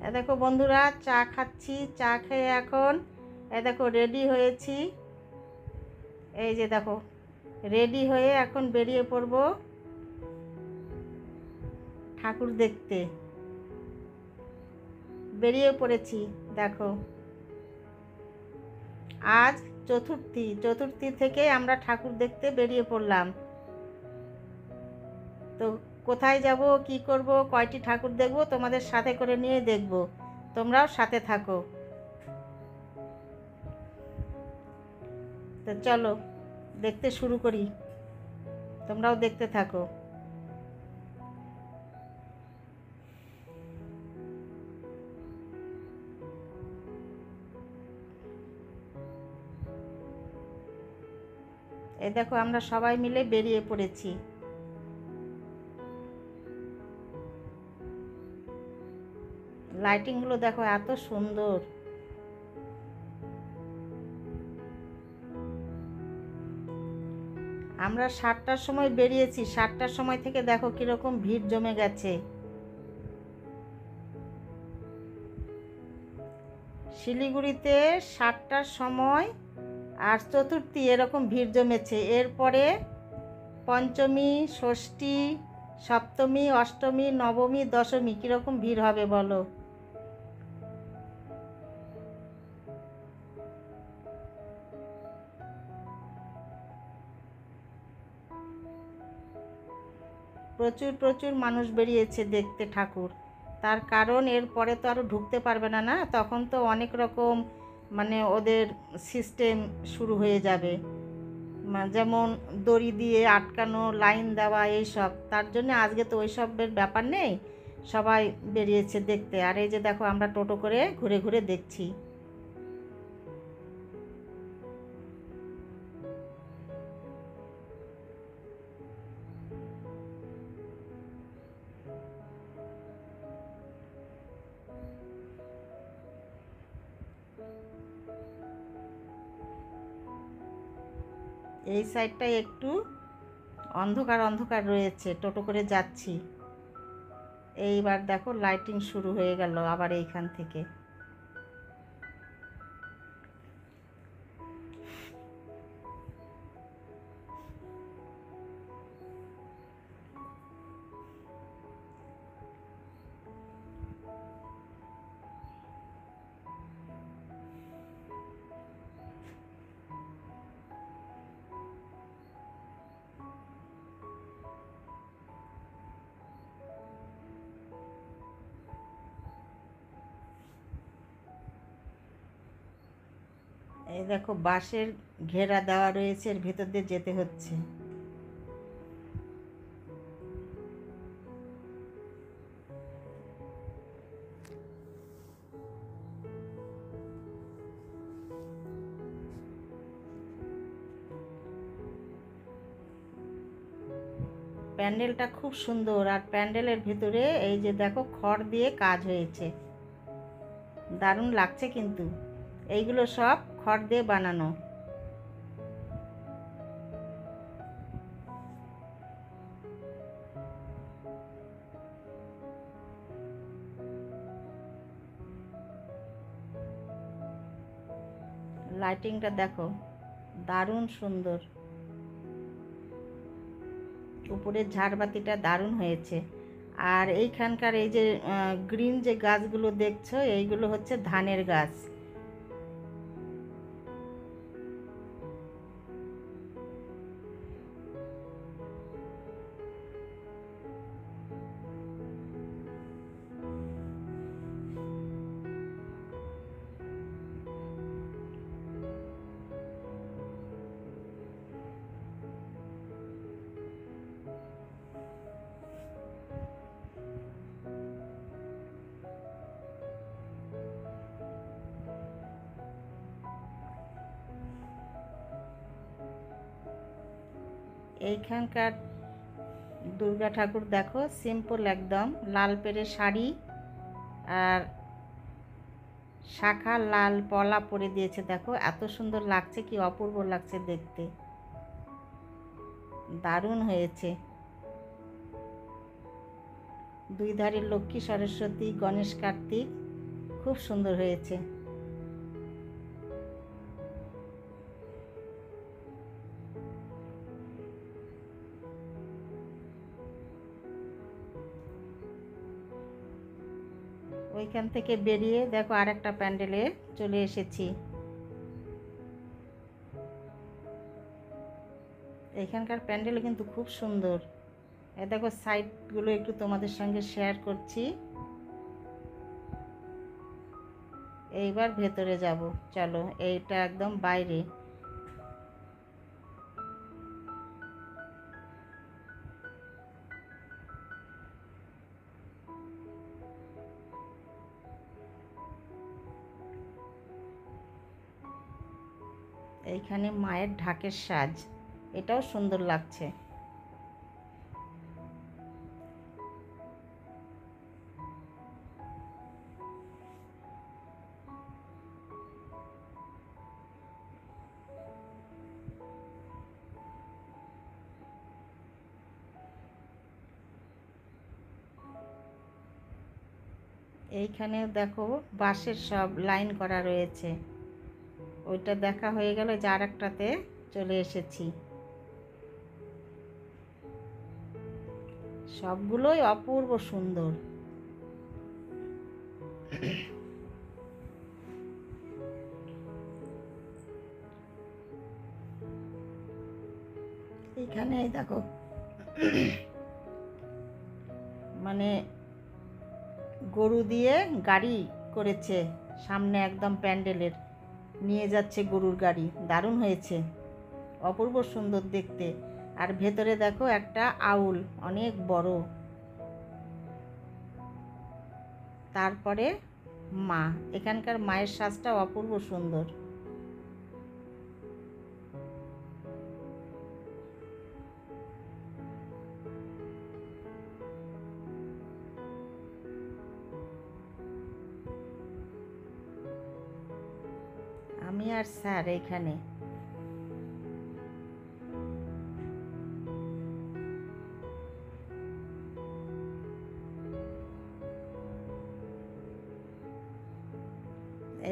এ দেখো বন্ধুরা, চা খাচ্ছি। চা খেয়ে এখন দেখো রেডি হয়েছি। এই যে দেখো রেডি হয়ে এখন বেরিয়ে পড়ব ঠাকুর দেখতে। বেরিয়ে পড়েছি। দেখো আজ চতুর্থী থেকে আমরা ঠাকুর দেখতে বেরিয়ে পড়লাম। তো কোথায় যাব, কি করব, কয়টি ঠাকুর দেখব তোমাদের সাথে করে নিয়ে দেখব। তোমরাও সাথে থাকো। তো চলো দেখতে শুরু করি, তোমরাও দেখতে থাকো। এই দেখো আমরা সবাই মিলে বেরিয়ে পড়েছি। লাইটিংগুলো দেখো এত সুন্দর। আমরা 7টার সময় বেরিয়েছি। 7টার সময় থেকে দেখো কিরকম ভিড় জমে গেছে। শিলিগুড়িতে 7টার সময় আর চতুর্থী এরকম ভিড় জমেছে। এরপরে পঞ্চমী, ষষ্ঠী, সপ্তমী, অষ্টমী, নবমী, দশমী কীরকম ভিড় হবে বলো। প্রচুর প্রচুর মানুষ বেরিয়েছে দেখতে ঠাকুর। তার কারণ এরপরে তো আরও ঢুকতে পারবে না, তখন তো অনেক রকম ওদের সিস্টেম শুরু হয়ে যাবে, যেমন দড়ি দিয়ে আটকানো, লাইন দেওয়া, এইসব। তার জন্য আজকে তো ওই সবের ব্যাপার নেই, সবাই বেরিয়েছে দেখতে। আর এই যে দেখো আমরা টোটো করে ঘুরে ঘুরে দেখছি। এই সাইডটায় একটু অন্ধকার অন্ধকার রয়েছে, টোটো করে যাচ্ছি। এইবার দেখো লাইটিং শুরু হয়ে গেল আবার এইখান থেকে। এই দেখো বাঁশের ঘেরা দেওয়া রয়েছে, এর ভেতর দিয়ে যেতে হচ্ছে। প্যান্ডেলটা খুব সুন্দর, আর প্যান্ডেলের ভিতরে এই যে দেখো খড় দিয়ে কাজ হয়েছে, দারুণ লাগছে কিন্তু। এইগুলো সব খড় দিয়ে বানানো। লাইটিংটা দেখো দারুণ সুন্দর। উপরের ঝাড়বাতিটা দারুণ হয়েছে। আর এইখানকার এই যে গ্রিন যে গাছগুলো দেখছো, এইগুলো হচ্ছে ধানের গাছ। এইখানকার দুর্গা ঠাকুর দেখো সিম্পল একদম, লাল পেড়ে শাড়ি আর শাখা লাল পলা পরে দিয়েছে। দেখো এত সুন্দর লাগছে, কি অপূর্ব লাগছে দেখতে, দারুণ হয়েছে। দুই ধারে লক্ষ্মী, সরস্বতী, গণেশ, কার্তিক খুব সুন্দর হয়েছে। ওইখান থেকে বেরিয়ে দেখো আরেকটা প্যান্ডেলে চলে এসেছি। এখানকার প্যান্ডেল কিন্তু খুব সুন্দর। দেখো সাইডগুলো একটু তোমাদের সঙ্গে শেয়ার করছি। এইবার ভেতরে যাব, চলো। এইটা একদম বাইরে। এইখানে মায়ের ঢাকের সাজ, এটাও সুন্দর লাগছে। এইখানে দেখো বাঁশের সব লাইন করা রয়েছে। ওইটা দেখা হয়ে গেল, যে আর একটাতে চলে এসেছি। সবগুলোই অপূর্ব সুন্দর। এইখানে দেখো মানে গরু দিয়ে গাড়ি করেছে সামনে, একদম প্যান্ডেলের নিয়ে যাচ্ছে গরুর গাড়ি। দারুণ হয়েছে, অপূর্ব সুন্দর দেখতে। আর ভেতরে দেখো একটা আউল অনেক বড়, তারপরে মা। এখানকার মায়ের সাজটা অপূর্ব সুন্দর। আমি আর স্যার এইখানে।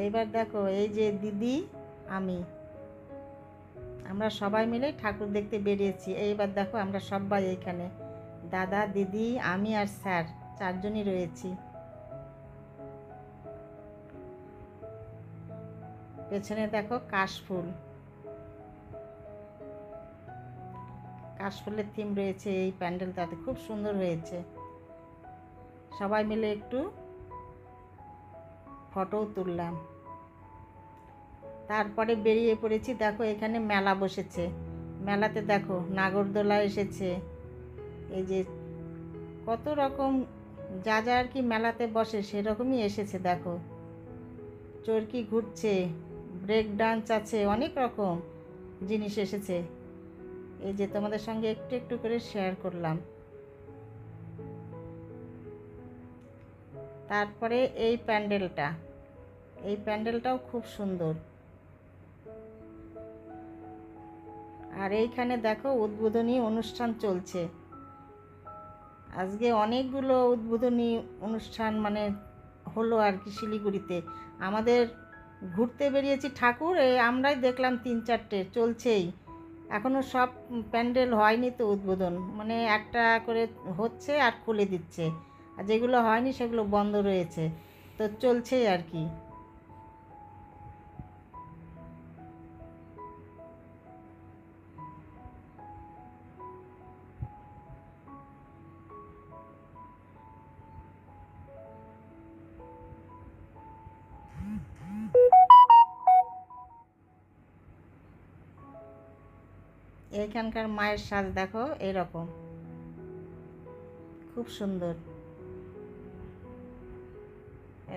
এইবার দেখো এই যে দিদি, আমরা সবাই মিলে ঠাকুর দেখতে বেরিয়েছি। এইবার দেখো আমরা সবাই এইখানে, দাদা, দিদি, আমি আর স্যার, চারজনই রয়েছি। পেছনে দেখো কাশফুল, কাশফুলের থিম রয়েছে এই প্যান্ডেলটাতে, খুব সুন্দর হয়েছে। সবাই মিলে একটু ফটোও তুললাম। তারপরে বেরিয়ে পড়েছি। দেখো এখানে মেলা বসেছে, মেলাতে দেখো নাগরদোলা এসেছে। এই যে কত রকম যা যা আর কি মেলাতে বসে সেরকমই এসেছে। দেখো চরকি ঘুরছে, ব্রেক ডান্স আছে, অনেক রকম জিনিস এসেছে। এই যে তোমাদের সঙ্গে একটু একটু করে শেয়ার করলাম। তারপরে এই প্যান্ডেলটাও খুব সুন্দর। আর এইখানে দেখো উদ্বোধনী অনুষ্ঠান চলছে। আজকে অনেকগুলো উদ্বোধনী অনুষ্ঠান মানে হলো আর কি শিলিগুড়িতে। আমাদের ঘুরতে বেরিয়েছি ঠাকুর, আমরাই দেখলাম 3-4টে চলছেই। এখনও সব প্যান্ডেল হয়নি তো উদ্বোধন, মানে একটা করে হচ্ছে আর খুলে দিচ্ছে, আর যেগুলো হয়নি সেগুলো বন্ধ রয়েছে, তো চলছেই আর কি। এইখানকার মায়ের সাজ দেখো এরকম, খুব সুন্দর।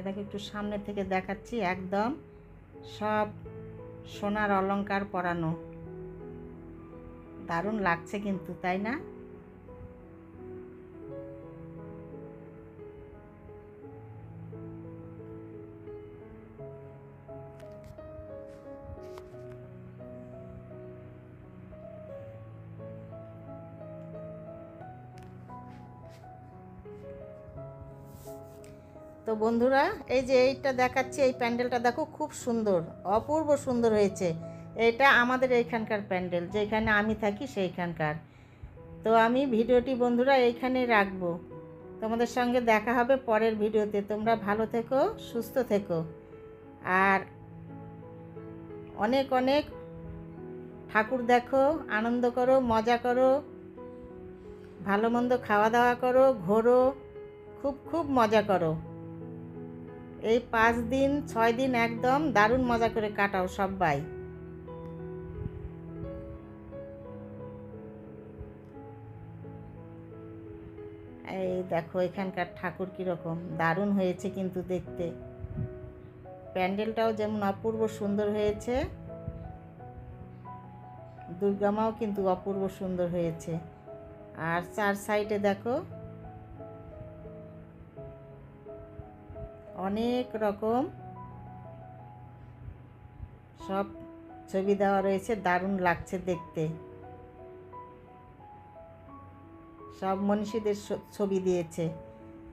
দেখো একটু সামনে থেকে দেখাচ্ছি, একদম সব সোনার অলংকার পরানো, দারুণ লাগছে কিন্তু, তাই না? তো বন্ধুরা, এই যে এইটা দেখাচ্ছি, এই প্যান্ডেলটা দেখো, খুব সুন্দর, অপূর্ব সুন্দর হয়েছে। এটা আমাদের এইখানকার প্যান্ডেল, যেখানে আমি থাকি সেইখানকার। তো আমি ভিডিওটি বন্ধুরা এইখানেই রাখবো। তোমাদের সঙ্গে দেখা হবে পরের ভিডিওতে। তোমরা ভালো থেকো, সুস্থ থেকো, আর অনেক অনেক ঠাকুর দেখো, আনন্দ করো, মজা করো, ভালো মন্দ খাওয়া দাওয়া করো, ঘোরো, খুব খুব মজা করো। এই 5 দিন 6 দিন একদম দারুণ মজা করে কাটাও সবাই। এই দেখো এখানকার ঠাকুর কীরকম দারুণ হয়েছে কিন্তু দেখতে। প্যান্ডেলটাও যেমন অপূর্ব সুন্দর হয়েছে, দুর্গা মাও কিন্তু অপূর্ব সুন্দর হয়েছে। আর 4 সাইডে দেখো অনেক রকম সব ছবি দেওয়া রয়েছে, দারুণ লাগছে দেখতে। সব মনীষীদের ছবি দিয়েছে।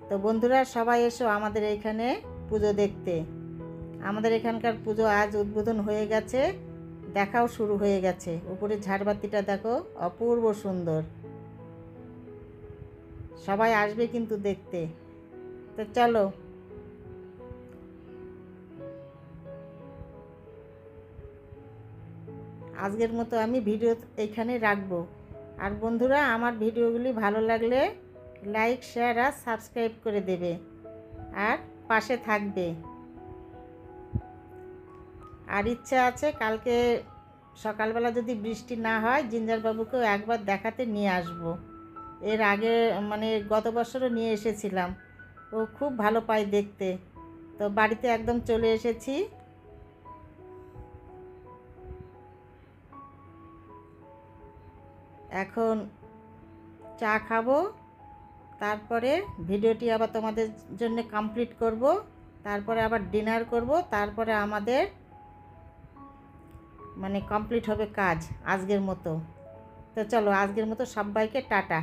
তো বন্ধুরা, সবাই এসো আমাদের এইখানে পুজো দেখতে। আমাদের এখানকার পুজো আজ উদ্বোধন হয়ে গেছে, দেখাও শুরু হয়ে গেছে। উপরে ঝাড়বাতিটা দেখো, অপূর্ব সুন্দর। সবাই আসবে কিন্তু দেখতে। তো চলো, আজকের মতো আমি ভিডিও এইখানে রাখবো। আর বন্ধুরা, আমার ভিডিওগুলি ভালো লাগলে লাইক, শেয়ার আর সাবস্ক্রাইব করে দেবে, আর পাশে থাকবে। আর ইচ্ছা আছে কালকে সকালবেলা যদি বৃষ্টি না হয়, জিঞ্জারবাবুকেও একবার দেখাতে নিয়ে আসব। এর আগে মানে গত বছরও নিয়ে এসেছিলাম, ও খুব ভালো পায় দেখতে। তো বাড়িতে একদম চলে এসেছি। এখন চা খাবো, তারপরে ভিডিওটি আবার তোমাদের জন্য কমপ্লিট করব, তারপরে আবার ডিনার করব, তারপরে আমাদের মানে কমপ্লিট হবে কাজ আজকের মতো। তো চলো, আজকের মতো সবাইকে টাটা।